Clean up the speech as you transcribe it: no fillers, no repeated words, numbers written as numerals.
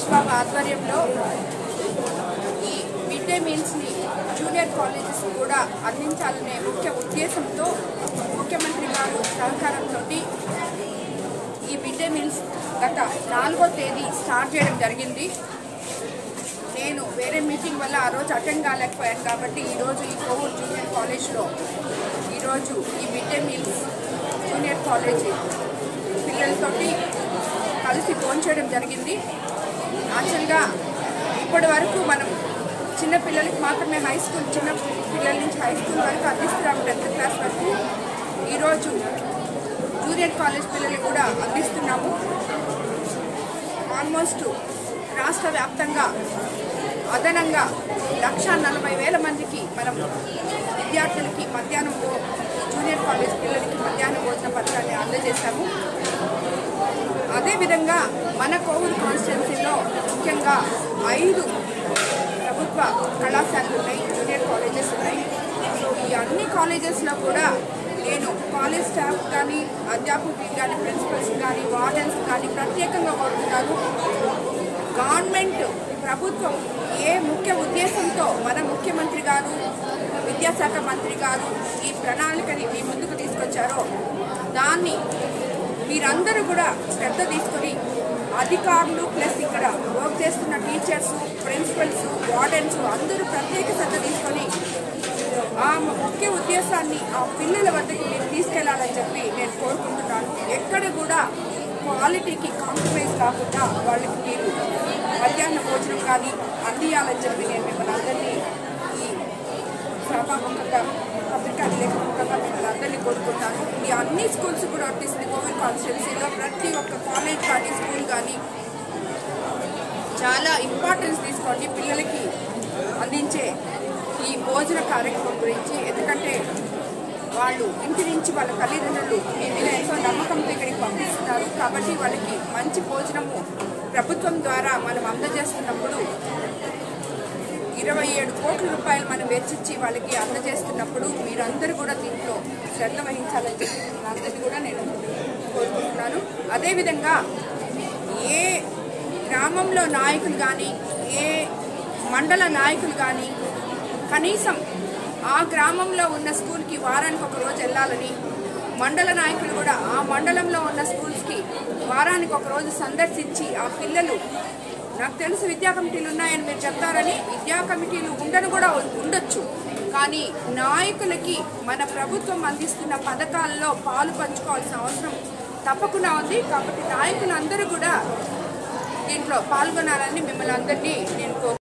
బాబు ఆధ్వర్యంలో ఈ mid day మీల్స్ని junior colleges కూడా అందించాలనే ముఖ్య ఉద్దేశంతో ముఖ్యమంత్రి గారు సహకారంతో ఈ మిడ్ డే మీల్స్ గత 4వ తేదీ స్టార్ట్ చేయడం జరిగింది. నేను వేరే మీటింగ్ వల్ల ఆ రోజు అటెండ్ కాలేకపోయాను కాబట్టి ఈరోజు ఈ కోవూరు జూనియర్ కాలేజ్లో ఈరోజు ఈ mid day meals junior college పిల్లలతోటి కలిసి భోంచేయడం జరిగింది. యాక్చువల్గా ఇప్పటి వరకు మనం చిన్న పిల్లలకి మాత్రమే హై స్కూల్ చిన్న పిల్లల నుంచి హై స్కూల్ వరకు అందిస్తున్నాము 10th క్లాస్ వరకు. ఈరోజు జూనియర్ కాలేజ్ పిల్లలు కూడా అందిస్తున్నాము. ఆల్మోస్ట్ రాష్ట్ర వ్యాప్తంగా అదనంగా 1,40,000 మందికి మనం విద్యార్థులకి మధ్యాహ్నం జూనియర్ కాలేజ్ పిల్లలకి మధ్యాహ్నం భోజన పథకాన్ని అందజేశాము. అదేవిధంగా మన కోవూరు కాన్స్టిట్యున్సీలో ముఖ్యంగా 5 ప్రభుత్వ కళాశాలలు ఉన్నాయి, జూనియర్ కాలేజెస్ ఉన్నాయి. సో ఈ అన్ని కాలేజెస్లో కూడా నేను కాలేజ్ స్టాఫ్ కానీ అధ్యాపకులు కానీ ప్రిన్సిపల్స్ కానీ వార్డెన్స్ కానీ ప్రత్యేకంగా కోరుతున్నాను. గవర్నమెంట్ ప్రభుత్వం ఏ ముఖ్య ఉద్దేశంతో మన ముఖ్యమంత్రి గారు విద్యాశాఖ మంత్రి గారు ఈ ప్రణాళికని మీ ముందుకు తీసుకొచ్చారో దాన్ని మీరందరూ కూడా శ్రద్ధ తీసుకొని అధికారులు ప్లస్ ఇక్కడ వర్క్ చేస్తున్న టీచర్స్ ప్రిన్సిపల్స్ వార్డెన్స్ అందరూ ప్రత్యేక శ్రద్ధ తీసుకొని ఆ ముఖ్య ఉద్దేశాన్ని ఆ పిల్లల వద్దకు మీరు తీసుకెళ్లాలని చెప్పి నేను కోరుకుంటున్నాను. ఎక్కడ కూడా క్వాలిటీకి కాంప్రమైజ్ కాకుండా వాళ్ళకి మీరు మధ్యాహ్న భోజనం కానీ అందియాలని చెప్పి నేను మిమ్మల్ని అందరినీ ఈ సభాముఖంగా పత్రికా విలేకరులుగా మిమ్మల్ని అందరినీ కోరుకుంటాను. ఈ అన్ని స్కూల్స్ కూడా వర్తిస్తుంది. కోవిడ్ కాన్స్టిట్యున్సీలో ప్రతి ఒక్క కాలేజ్ కానీ స్కూల్ కానీ చాలా ఇంపార్టెన్స్ తీసుకోండి పిల్లలకి అందించే ఈ భోజన కార్యక్రమం గురించి. ఎందుకంటే వాళ్ళు ఇంటి నుంచి వాళ్ళ తల్లిదండ్రులు మీ మీద ఎంతో నమ్మకంతో ఇక్కడికి పంపిస్తున్నారు కాబట్టి వాళ్ళకి మంచి భోజనము ప్రభుత్వం ద్వారా మనం అందజేస్తున్నప్పుడు 27 కోట్ల రూపాయలు మనం వెచ్చించి వాళ్ళకి అందజేస్తున్నప్పుడు మీరందరూ కూడా దీంట్లో శ్రద్ధ వహించాలని చెప్పి అందరినీ కూడా నేను కోరుకుంటున్నాను. అదేవిధంగా ఏ గ్రామంలో నాయకులు కానీ ఏ మండల నాయకులు కానీ కనీసం ఆ గ్రామంలో ఉన్న స్కూల్కి వారానికి ఒక రోజు వెళ్ళాలని, మండల నాయకులు కూడా ఆ మండలంలో ఉన్న స్కూల్స్కి వారానికి ఒక రోజు సందర్శించి ఆ పిల్లలు నాకు తెలుసు విద్యా కమిటీలు ఉన్నాయని మీరు చెప్తారని విద్యా కమిటీలు ఉండొచ్చు కానీ నాయకులకి మన ప్రభుత్వం అందిస్తున్న పథకాల్లో పాలు పంచుకోవాల్సిన అవసరం తప్పకుండా ఉంది. కాబట్టి నాయకులందరూ కూడా దీంట్లో పాల్గొనాలని మిమ్మల్ని అందరినీ నేను